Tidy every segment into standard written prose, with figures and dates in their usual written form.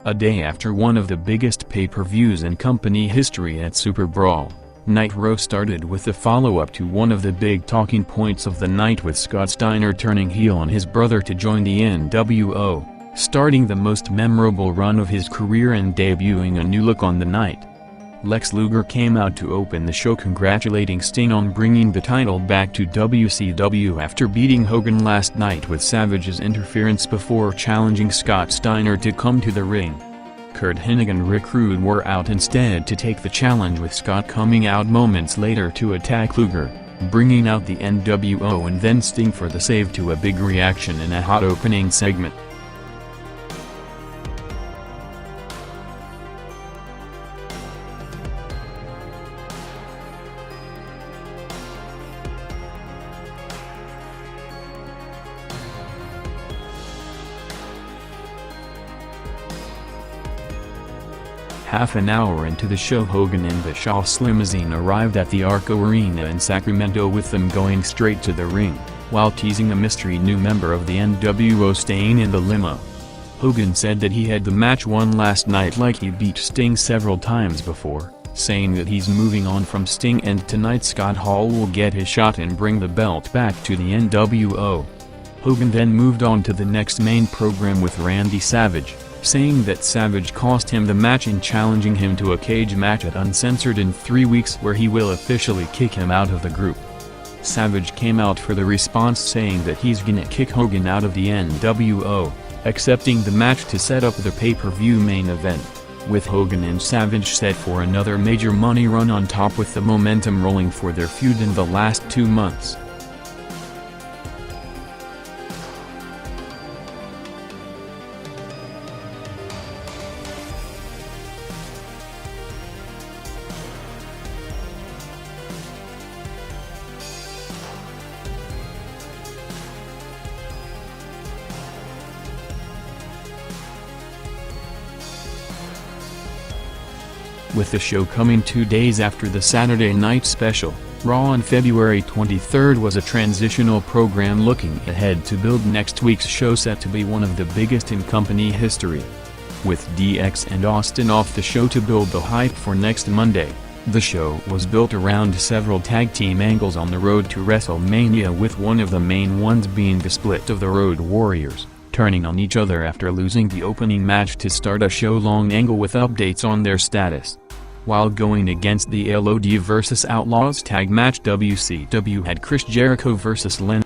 A day after one of the biggest pay-per-views in company history at SuperBrawl, Nitro started with the follow-up to one of the big talking points of the night, with Scott Steiner turning heel on his brother to join the NWO, starting the most memorable run of his career and debuting a new look on the night. Lex Luger came out to open the show, congratulating Sting on bringing the title back to WCW after beating Hogan last night with Savage's interference, before challenging Scott Steiner to come to the ring. Curt, Hennig and Rick Rude were out instead to take the challenge, with Scott coming out moments later to attack Luger, bringing out the NWO and then Sting for the save, to a big reaction in a hot opening segment. Half an hour into the show, Hogan and Bischoff's limousine arrived at the Arco Arena in Sacramento, with them going straight to the ring, while teasing a mystery new member of the NWO staying in the limo. Hogan said that he had the match won last night, like he beat Sting several times before, saying that he's moving on from Sting and tonight Scott Hall will get his shot and bring the belt back to the NWO. Hogan then moved on to the next main program with Randy Savage, saying that Savage cost him the match in challenging him to a cage match at Uncensored in 3 weeks, where he will officially kick him out of the group. Savage came out for the response, saying that he's gonna kick Hogan out of the NWO, accepting the match to set up the pay-per-view main event, with Hogan and Savage set for another major money run on top, with the momentum rolling for their feud in the last 2 months. With the show coming 2 days after the Saturday night special, Raw on February 23 was a transitional program looking ahead to build next week's show, set to be one of the biggest in company history. With DX and Austin off the show to build the hype for next Monday, the show was built around several tag team angles on the road to WrestleMania, with one of the main ones being the split of the Road Warriors, turning on each other after losing the opening match, to start a show-long angle with updates on their status. While going against the LOD vs Outlaws tag match, WCW had Chris Jericho vs Lenny.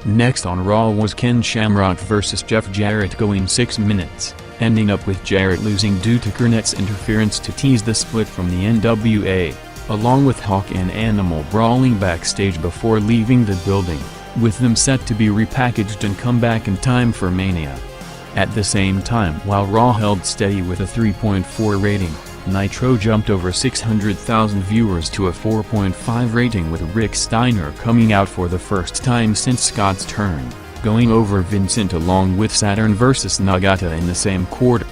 Next on Raw was Ken Shamrock vs Jeff Jarrett, going 6 minutes, ending up with Jarrett losing due to Cornette's interference to tease the split from the NWA, along with Hawk and Animal brawling backstage before leaving the building, with them set to be repackaged and come back in time for Mania. At the same time, while Raw held steady with a 3.4 rating, Nitro jumped over 600,000 viewers to a 4.5 rating, with Rick Steiner coming out for the first time since Scott's turn, going over Vincent along with Saturn vs Nagata in the same quarter.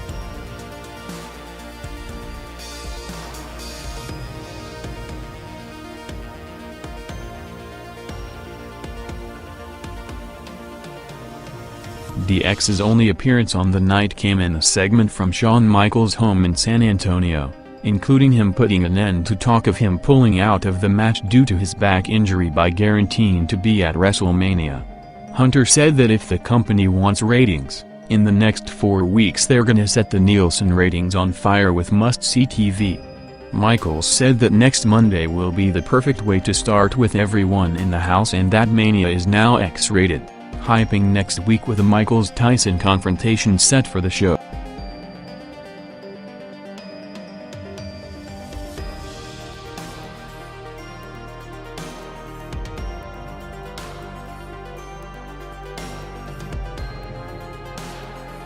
DX's only appearance on the night came in a segment from Shawn Michaels' home in San Antonio, including him putting an end to talk of him pulling out of the match due to his back injury by guaranteeing to be at WrestleMania. Hunter said that if the company wants ratings, in the next 4 weeks they're gonna set the Nielsen ratings on fire with must-see TV. Michaels said that next Monday will be the perfect way to start with everyone in the house, and that Mania is now X-rated, hyping next week with a Michaels-Tyson confrontation set for the show.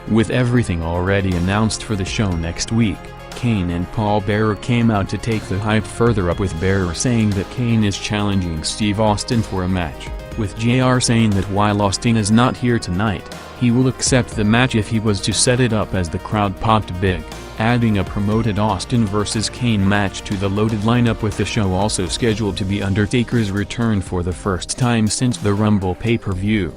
With everything already announced for the show next week, Kane and Paul Bearer came out to take the hype further up, with Bearer saying that Kane is challenging Steve Austin for a match. with JR saying that while Austin is not here tonight, he will accept the match if he was to set it up as the crowd popped big, adding a promoted Austin vs Kane match to the loaded lineup, with the show also scheduled to be Undertaker's return for the first time since the Rumble pay-per-view.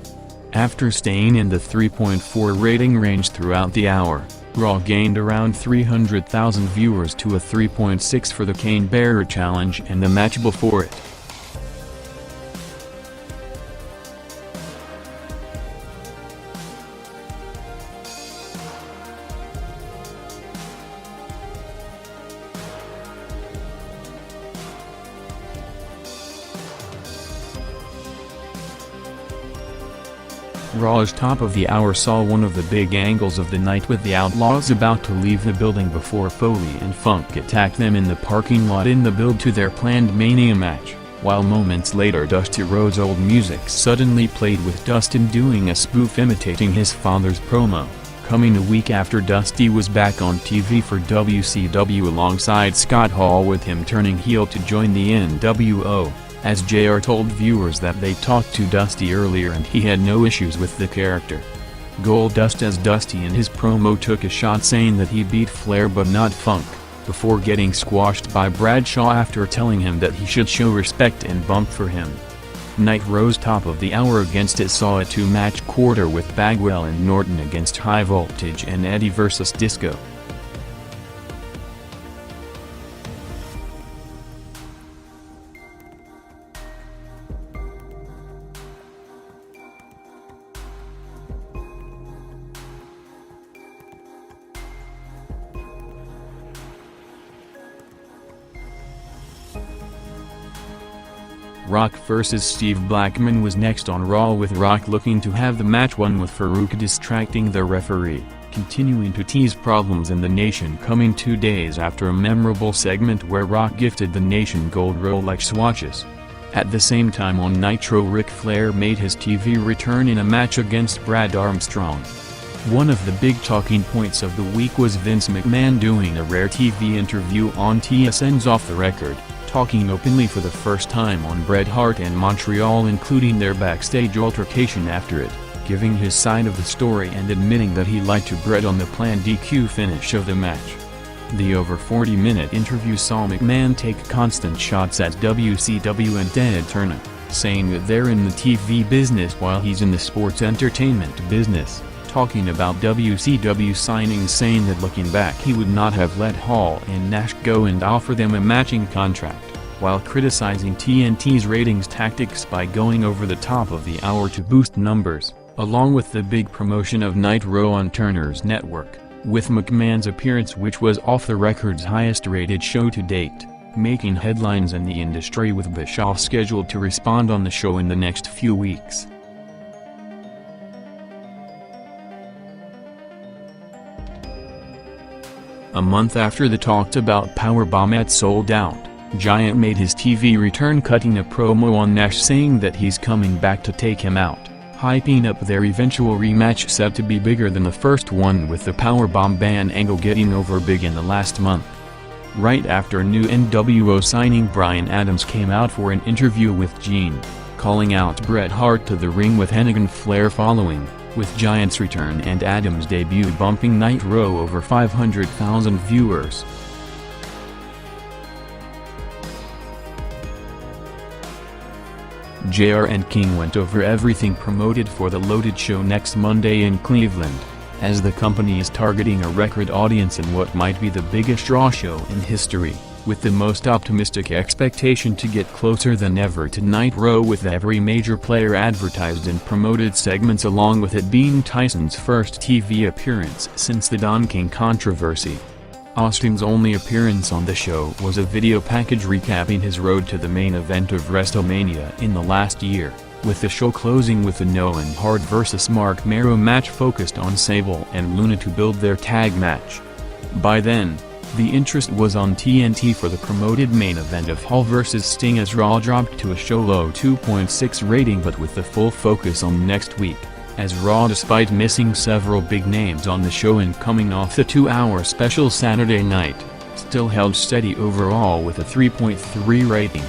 After staying in the 3.4 rating range throughout the hour, Raw gained around 300,000 viewers to a 3.6 for the Cane Bearer Challenge and the match before it. Raw's top of the hour saw one of the big angles of the night, with the Outlaws about to leave the building before Foley and Funk attacked them in the parking lot in the build to their planned Mania match, while moments later Dusty Rhodes' old music suddenly played, with Dustin doing a spoof imitating his father's promo, coming a week after Dusty was back on TV for WCW alongside Scott Hall, with him turning heel to join the NWO. As JR told viewers that they talked to Dusty earlier and he had no issues with the character. Goldust as Dusty in his promo took a shot saying that he beat Flair but not Funk, before getting squashed by Bradshaw after telling him that he should show respect and bump for him. Nitro's top of the hour against it saw a two-match quarter with Bagwell and Norton against High Voltage and Eddie vs Disco. Rock vs Steve Blackman was next on Raw, with Rock looking to have the match won, with Farouk distracting the referee, continuing to tease problems in the Nation, coming 2 days after a memorable segment where Rock gifted the Nation gold Rolex watches. At the same time on Nitro, Ric Flair made his TV return in a match against Brad Armstrong. One of the big talking points of the week was Vince McMahon doing a rare TV interview on TSN's Off the Record, talking openly for the first time on Bret Hart and Montreal, including their backstage altercation after it, giving his side of the story and admitting that he lied to Bret on the planned DQ finish of the match. The over 40-minute interview saw McMahon take constant shots at WCW and Dan Turner, saying that they're in the TV business while he's in the sports entertainment business, talking about WCW signings, saying that looking back he would not have let Hall and Nash go and offer them a matching contract, while criticizing TNT's ratings tactics by going over the top of the hour to boost numbers, along with the big promotion of Nitro on Turner's network, with McMahon's appearance, which was Off the Record's highest-rated show to date, making headlines in the industry, with Bischoff scheduled to respond on the show in the next few weeks. A month after the talked-about powerbomb at Sold Out, Giant made his TV return, cutting a promo on Nash saying that he's coming back to take him out, hyping up their eventual rematch set to be bigger than the first one, with the powerbomb ban angle getting over big in the last month. Right after new NWO signing Bryan Adams came out for an interview with Gene, calling out Bret Hart to the ring with Hennig and Flair following, with Giant's return and Adams' debut bumping Nitro over 500,000 viewers. JR and King went over everything promoted for the Loaded show next Monday in Cleveland, as the company is targeting a record audience in what might be the biggest Raw show in history, with the most optimistic expectation to get closer than ever to Nitro, with every major player advertised in promoted segments, along with it being Tyson's first TV appearance since the Don King controversy. Austin's only appearance on the show was a video package recapping his road to the main event of WrestleMania in the last year, with the show closing with a Owen Hart vs Mark Mero match focused on Sable and Luna to build their tag match. By then, the interest was on TNT for the promoted main event of Hall vs Sting, as Raw dropped to a show low 2.6 rating, but with the full focus on next week, as Raw, despite missing several big names on the show and coming off the 2-hour special Saturday night, still held steady overall with a 3.3 rating.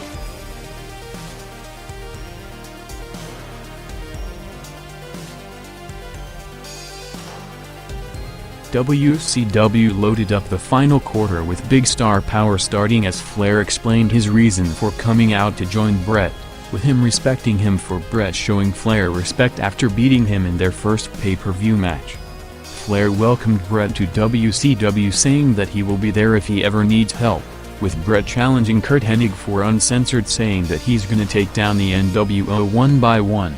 WCW loaded up the final quarter with big star power starting as Flair explained his reason for coming out to join Bret, with him respecting him for Bret showing Flair respect after beating him in their first pay-per-view match. Flair welcomed Bret to WCW saying that he will be there if he ever needs help, with Bret challenging Curt Hennig for Uncensored saying that he's gonna take down the NWO one by one.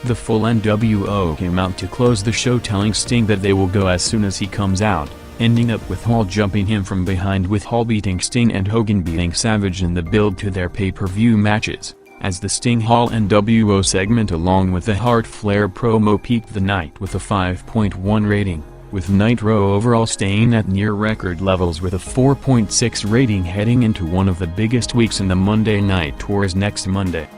The full NWO came out to close the show telling Sting that they will go as soon as he comes out, ending up with Hall jumping him from behind with Hall beating Sting and Hogan beating Savage in the build to their pay-per-view matches, as the Sting Hall NWO segment along with the Hart Flair promo peaked the night with a 5.1 rating, with Nitro overall staying at near record levels with a 4.6 rating heading into one of the biggest weeks in the Monday Night Tours next Monday.